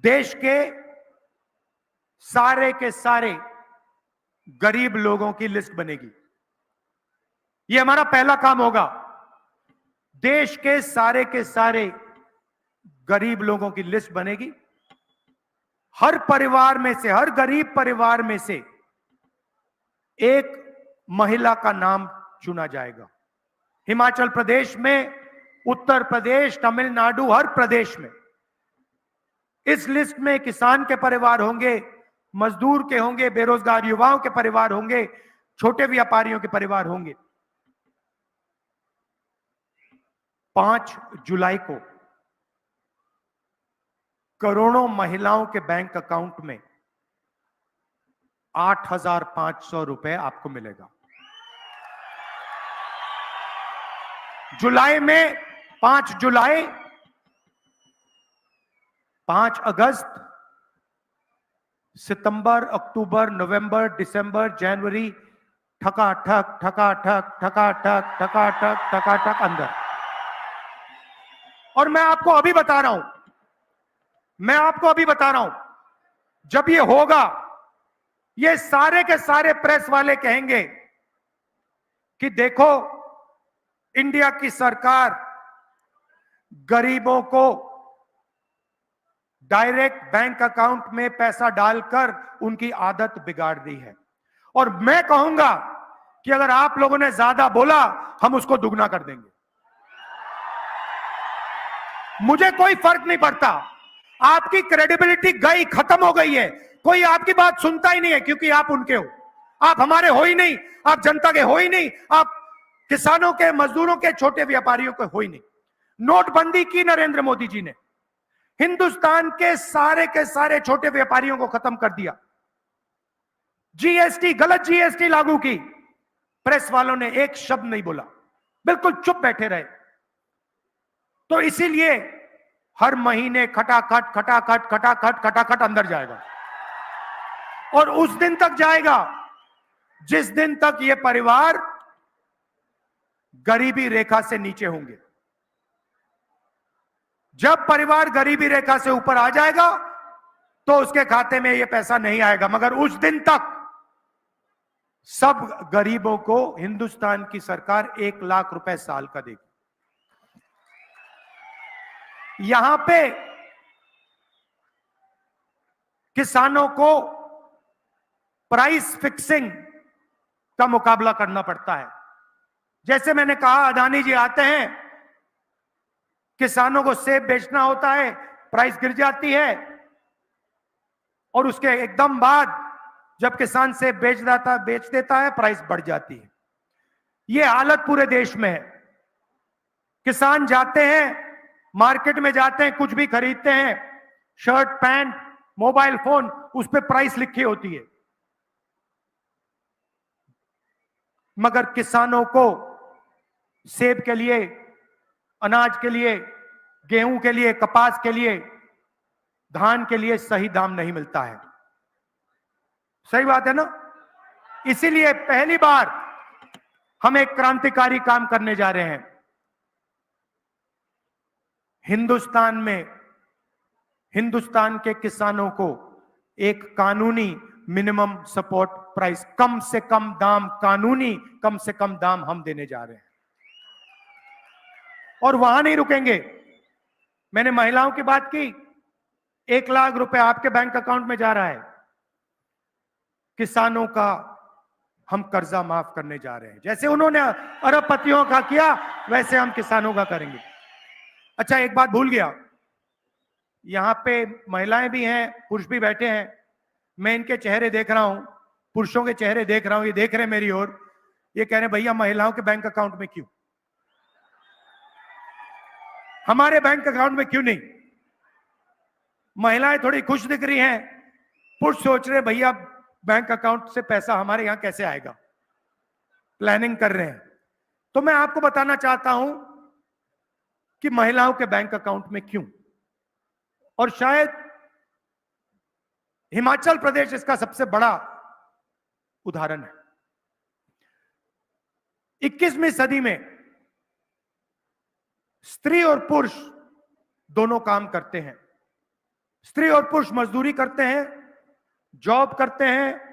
देश के सारे गरीब लोगों की लिस्ट बनेगी। यह हमारा पहला काम होगा। देश के सारे गरीब लोगों की लिस्ट बनेगी। हर परिवार में से, हर गरीब परिवार में से एक महिला का नाम चुना जाएगा। हिमाचल प्रदेश में, उत्तर प्रदेश, तमिलनाडु, हर प्रदेश में इस लिस्ट में किसान के परिवार होंगे, मजदूर के होंगे, बेरोजगार युवाओं के परिवार होंगे, छोटे व्यापारियों के परिवार होंगे। 5 जुलाई को करोड़ों महिलाओं के बैंक अकाउंट में 8,500 रुपए आपको मिलेगा। जुलाई में 5 जुलाई, 5 अगस्त, सितंबर, अक्टूबर, नवंबर, दिसंबर, जनवरी, ठकाठक ठकाठक ठकाठक ठकाठक ठकाठक अंदर। और मैं आपको अभी बता रहा हूं, जब ये होगा, ये सारे के सारे प्रेस वाले कहेंगे कि देखो, इंडिया की सरकार गरीबों को डायरेक्ट बैंक अकाउंट में पैसा डालकर उनकी आदत बिगाड़ दी है। और मैं कहूंगा कि अगर आप लोगों ने ज्यादा बोला, हम उसको दुगना कर देंगे। मुझे कोई फर्क नहीं पड़ता। आपकी क्रेडिबिलिटी गई, खत्म हो गई है। कोई आपकी बात सुनता ही नहीं है, क्योंकि आप उनके हो। आप हमारे हो ही नहीं, आप जनता के हो ही नहीं, आप किसानों के, मजदूरों के, छोटे व्यापारियों के हो ही नहीं। नोटबंदी की नरेंद्र मोदी जी ने, हिंदुस्तान के सारे छोटे व्यापारियों को खत्म कर दिया। जीएसटी, गलत जीएसटी लागू की, प्रेस वालों ने एक शब्द नहीं बोला, बिल्कुल चुप बैठे रहे। तो इसीलिए हर महीने खटाखट खटाखट खटाखट खटाखट अंदर जाएगा। और उस दिन तक जाएगा जिस दिन तक ये परिवार गरीबी रेखा से नीचे होंगे। जब परिवार गरीबी रेखा से ऊपर आ जाएगा तो उसके खाते में ये पैसा नहीं आएगा, मगर उस दिन तक सब गरीबों को हिंदुस्तान की सरकार 1 लाख रुपए साल का देगी। यहां पे किसानों को प्राइस फिक्सिंग का मुकाबला करना पड़ता है। जैसे मैंने कहा, अदानी जी आते हैं, किसानों को सेब बेचना होता है, प्राइस गिर जाती है, और उसके एकदम बाद जब किसान सेब बेच देता है, प्राइस बढ़ जाती है। यह हालत पूरे देश में है। किसान जाते हैं, मार्केट में जाते हैं, कुछ भी खरीदते हैं, शर्ट, पैंट, मोबाइल फोन, उस पर प्राइस लिखी होती है, मगर किसानों को सेब के लिए, अनाज के लिए, गेहूं के लिए, कपास के लिए, धान के लिए सही दाम नहीं मिलता है। सही बात है ना? इसीलिए पहली बार हम एक क्रांतिकारी काम करने जा रहे हैं। हिंदुस्तान में, हिंदुस्तान के किसानों को एक कानूनी मिनिमम सपोर्ट प्राइस, कम से कम दाम, कानूनी कम से कम दाम हम देने जा रहे हैं। और वहां नहीं रुकेंगे। मैंने महिलाओं की बात की, 1 लाख रुपए आपके बैंक अकाउंट में जा रहा है। किसानों का हम कर्जा माफ करने जा रहे हैं। जैसे उन्होंने अरबपतियों का किया, वैसे हम किसानों का करेंगे। अच्छा, एक बात भूल गया, यहां पे महिलाएं भी हैं, पुरुष भी बैठे हैं। मैं इनके चेहरे देख रहा हूं, पुरुषों के चेहरे देख रहा हूं, ये देख रहे हैं मेरी ओर, ये कह रहे हैं भैया महिलाओं के बैंक अकाउंट में क्यों, हमारे बैंक अकाउंट में क्यों नहीं? महिलाएं थोड़ी खुश दिख रही हैं, पुरुष सोच रहे भैया बैंक अकाउंट से पैसा हमारे यहां कैसे आएगा, प्लानिंग कर रहे हैं। तो मैं आपको बताना चाहता हूं कि महिलाओं के बैंक अकाउंट में क्यों, और शायद हिमाचल प्रदेश इसका सबसे बड़ा उदाहरण है। 21वीं सदी में स्त्री और पुरुष दोनों काम करते हैं। स्त्री और पुरुष मजदूरी करते हैं, जॉब करते हैं,